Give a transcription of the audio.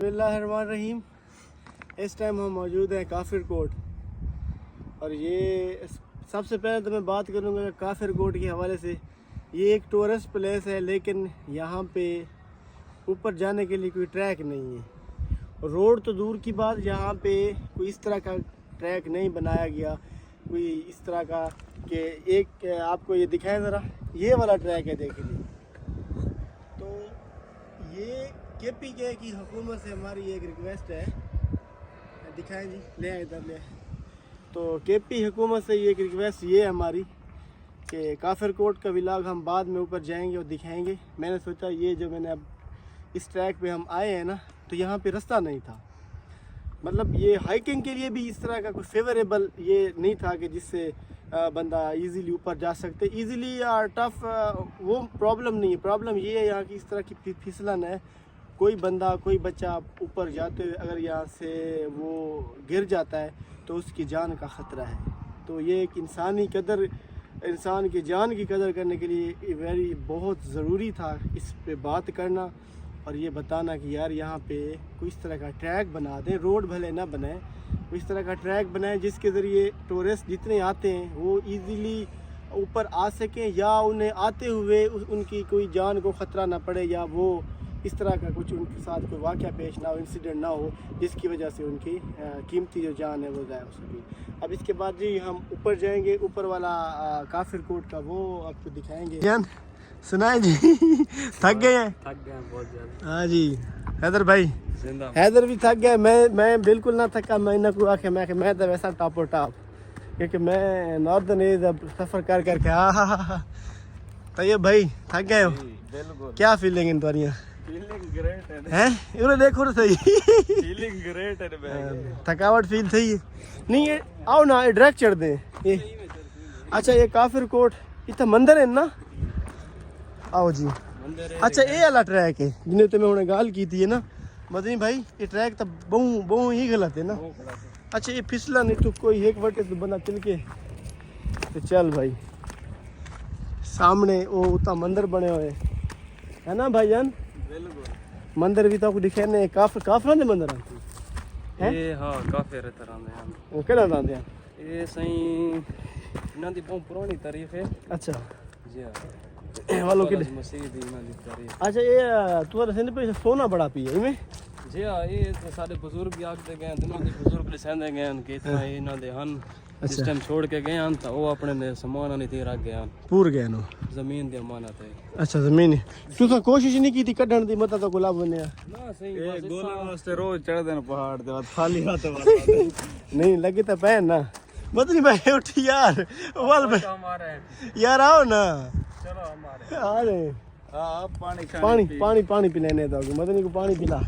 बिस्मिल्लाहिर्रहमानिर्रहीम। इस टाइम हम मौजूद हैं काफिर कोट और ये सबसे पहले तो मैं बात करूँगा काफिर कोट के हवाले से। ये एक टूरिस्ट प्लेस है लेकिन यहाँ पे ऊपर जाने के लिए कोई ट्रैक नहीं है। रोड तो दूर की बात, यहाँ पे कोई इस तरह का ट्रैक नहीं बनाया गया कोई इस तरह का कि एक आपको ये दिखाएं ज़रा, ये वाला ट्रैक है देख लीजिए। तो ये KPK की हुकूमत से हमारी एक रिक्वेस्ट है, दिखाएं जी, ले आए इधर ले। तो KP हुकूमत से ये एक रिक्वेस्ट ये है हमारी कि काफिर कोट का व्लॉग हम बाद में ऊपर जाएंगे और दिखाएंगे। मैंने सोचा ये जो मैंने अब इस ट्रैक पे हम आए हैं ना, तो यहाँ पे रास्ता नहीं था, मतलब ये हाइकिंग के लिए भी इस तरह का कोई फेवरेबल ये नहीं था कि जिससे बंदा इजीली ऊपर जा सकते। इजीली या टफ वो प्रॉब्लम नहीं है, प्रॉब्लम ये है यहाँ की इस तरह की फिसलन है। कोई बंदा कोई बच्चा ऊपर जाते हुए अगर यहाँ से वो गिर जाता है तो उसकी जान का ख़तरा है। तो ये एक इंसान की जान की कदर करने के लिए बहुत ज़रूरी था इस पे बात करना और ये बताना कि यार यहाँ पे कोई इस तरह का ट्रैक बना दें, रोड भले ना बनाए, कोई इस तरह का ट्रैक बनाए जिसके ज़रिए टूरिस्ट जितने आते हैं वो इजीली ऊपर आ सकें या उन्हें आते हुए उनकी कोई जान को ख़तरा ना पड़े या वो इस तरह का कुछ उनके साथ कोई वाक़या पेश ना हो, इंसिडेंट ना हो जिसकी वजह से उनकी कीमती जो जान है वो ज़ाया हो सके। अब इसके बाद जी हम ऊपर जाएंगे, ऊपर वाला काफिर कोट का वो आपको दिखाएंगे। जान सुनाए जी थक गए हैं बहुत ज़्यादा। हाँ जी हैदर भाई, हैदर भी थक गया। मैं बिल्कुल ना थका, मैं इन्हें को आके मैं तो वैसा टॉप क्योंकि मैं नॉर्दर्न एरिया सफ़र कर करके हाँ। तो ये भाई थक गए हो, क्या फीलिंग इन तुम्हारी? फीलिंग ग्रेट है इन्हें देखो तो सही फीलिंग ग्रेट है। थकावट फील थी नहीं है। आओ ना ये डायरेक्ट चढ़ दें ये। अच्छा ये काफिर कोट इतना मंदिर है ना, आओ जी। अच्छा ये वाला ट्रैक है जिन्हें तो मैं उन्हें गाल की थी ना मदनी भाई, ये ट्रैक तो बहु ही गलत है ना। अच्छा ये फिसला नहीं तो कोई एक बटे तो बंदा चल के तो चल भाई। सामने वो उतना मंदिर बने हुए है ना भाईजान, मंदिर भी तो दिखे ने काफिर दे मंदिर हैं। ये हां काफिर तरह दे हैं। वो केड़ा दांदे हैं ये सही इना दी बहुत पुरानी तारीख है। अच्छा जी हां वालों की मस्जिद इना दी तारीख। अच्छा ये तुम्हारे सिंध पे सोना बड़ा पी है इनमें। जी हां ये तो सारे बुजुर्ग भी आखते गए दिनों दे बुजुर्ग लिसेंदे गए कि इतना इना दे हन इस टाइम छोड़ के गए हैं तो वो अपने ने सामान नहीं ते रख गए पूर गए नो जमीन दी अमानत है। अच्छा जमीन तू तो कोशिश नहीं की थी कढण दी, मत तो गुलाब बने ना सही ये गोला वास्ते रोज चढ़ देना पहाड़ दे बाद खाली हाथ नहीं लगे तो पैन ना मदनी भाई उठ यार वाल हमारे यार आओ ना चलो हमारे आ रहे हां पानी पानी पानी पानी पिलाने दो मदनी को पानी पिला